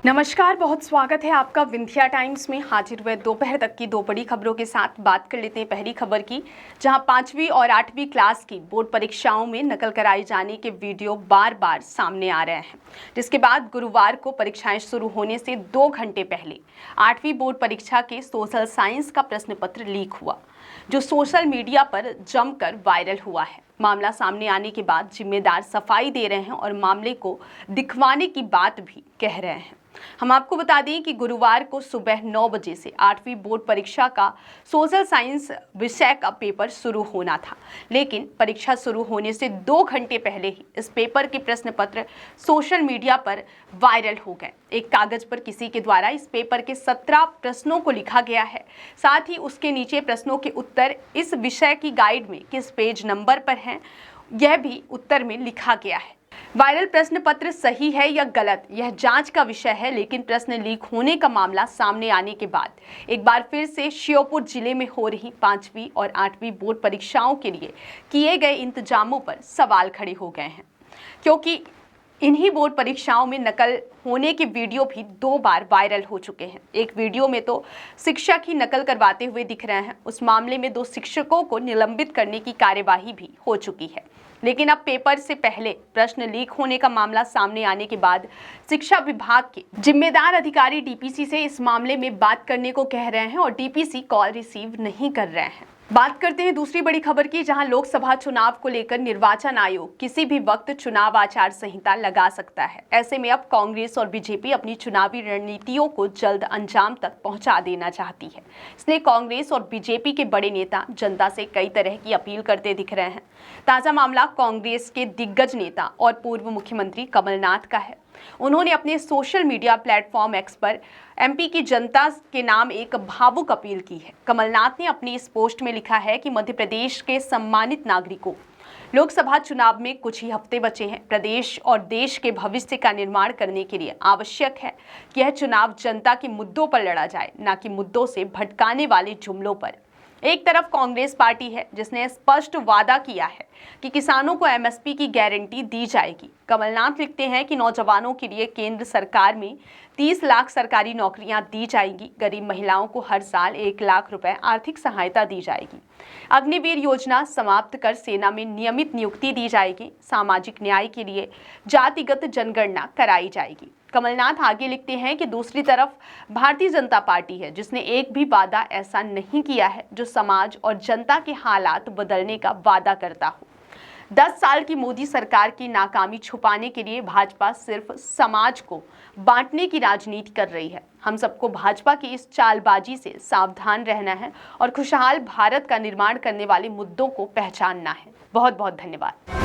नमस्कार, बहुत स्वागत है आपका विंध्या टाइम्स में। हाजिर हुए दोपहर तक की दो बड़ी खबरों के साथ बात कर लेते हैं पहली खबर की, जहां 5वीं और 8वीं क्लास की बोर्ड परीक्षाओं में नकल कराए जाने के वीडियो बार बार सामने आ रहे हैं, जिसके बाद गुरुवार को परीक्षाएं शुरू होने से 2 घंटे पहले 8वीं बोर्ड परीक्षा के सोशल साइंस का प्रश्न पत्र लीक हुआ, जो सोशल मीडिया पर जमकर वायरल हुआ है। मामला सामने आने के बाद जिम्मेदार सफाई दे रहे हैं और मामले को दिखवाने की बात भी कह रहे हैं। हम आपको बता दें कि गुरुवार को सुबह 9 बजे से 8वीं बोर्ड परीक्षा का सोशल साइंस विषय का पेपर शुरू होना था, लेकिन परीक्षा शुरू होने से 2 घंटे पहले ही इस पेपर के प्रश्न पत्र सोशल मीडिया पर वायरल हो गए। एक कागज पर किसी के द्वारा इस पेपर के 17 प्रश्नों को लिखा गया है। साथ ही उसके नीचे प्रश्नों के उत्तर इस विषय की गाइड में किस पेज नंबर पर हैं, यह भी उत्तर में लिखा गया है। वायरल प्रश्न पत्र सही है या गलत, यह जांच का विषय है, लेकिन प्रश्न लीक होने का मामला सामने आने के बाद एक बार फिर से श्योपुर जिले में हो रही 5वीं और 8वीं बोर्ड परीक्षाओं के लिए किए गए इंतजामों पर सवाल खड़े हो गए हैं, क्योंकि इन्हीं बोर्ड परीक्षाओं में नकल होने के वीडियो भी 2 बार वायरल हो चुके हैं। एक वीडियो में तो शिक्षक ही नकल करवाते हुए दिख रहे हैं। उस मामले में 2 शिक्षकों को निलंबित करने की कार्यवाही भी हो चुकी है, लेकिन अब पेपर से पहले प्रश्न लीक होने का मामला सामने आने के बाद शिक्षा विभाग के जिम्मेदार अधिकारी डीपीसी से इस मामले में बात करने को कह रहे हैं और डीपीसी कॉल रिसीव नहीं कर रहे हैं। बात करते हैं दूसरी बड़ी खबर की, जहां लोकसभा चुनाव को लेकर निर्वाचन आयोग किसी भी वक्त चुनाव आचार संहिता लगा सकता है। ऐसे में अब कांग्रेस और बीजेपी अपनी चुनावी रणनीतियों को जल्द अंजाम तक पहुंचा देना चाहती है। इसलिए कांग्रेस और बीजेपी के बड़े नेता जनता से कई तरह की अपील करते दिख रहे हैं। ताजा मामला कांग्रेस के दिग्गज नेता और पूर्व मुख्यमंत्री कमलनाथ का है। उन्होंने अपने सोशल मीडिया प्लेटफॉर्म एक्स पर एमपी की जनता के नाम एक भावुक अपील की है। कमलनाथ ने अपनी इस पोस्ट में लिखा है कि मध्य प्रदेश के सम्मानित नागरिकों, लोकसभा चुनाव में कुछ ही हफ्ते बचे हैं। प्रदेश और देश के भविष्य का निर्माण करने के लिए आवश्यक है कि यह चुनाव जनता के मुद्दों पर लड़ा जाए, न कि मुद्दों से भटकाने वाले जुमलों पर। एक तरफ कांग्रेस पार्टी है, जिसने स्पष्ट वादा किया है कि किसानों को एमएसपी की गारंटी दी जाएगी। कमलनाथ लिखते हैं कि नौजवानों के लिए केंद्र सरकार में 30 लाख सरकारी नौकरियां दी जाएंगी। गरीब महिलाओं को हर साल 1 लाख रुपए आर्थिक सहायता दी जाएगी। अग्निवीर योजना समाप्त कर सेना में नियमित नियुक्ति दी जाएगी। सामाजिक न्याय के लिए जातिगत जनगणना कराई जाएगी। कमलनाथ आगे लिखते हैं कि दूसरी तरफ भारतीय जनता पार्टी है, जिसने एक भी वादा ऐसा नहीं किया है जो समाज और जनता के हालात बदलने का वादा करता हो। 10 साल की मोदी सरकार की नाकामी छुपाने के लिए भाजपा सिर्फ समाज को बांटने की राजनीति कर रही है। हम सबको भाजपा की इस चालबाजी से सावधान रहना है और खुशहाल भारत का निर्माण करने वाले मुद्दों को पहचानना है। बहुत बहुत धन्यवाद।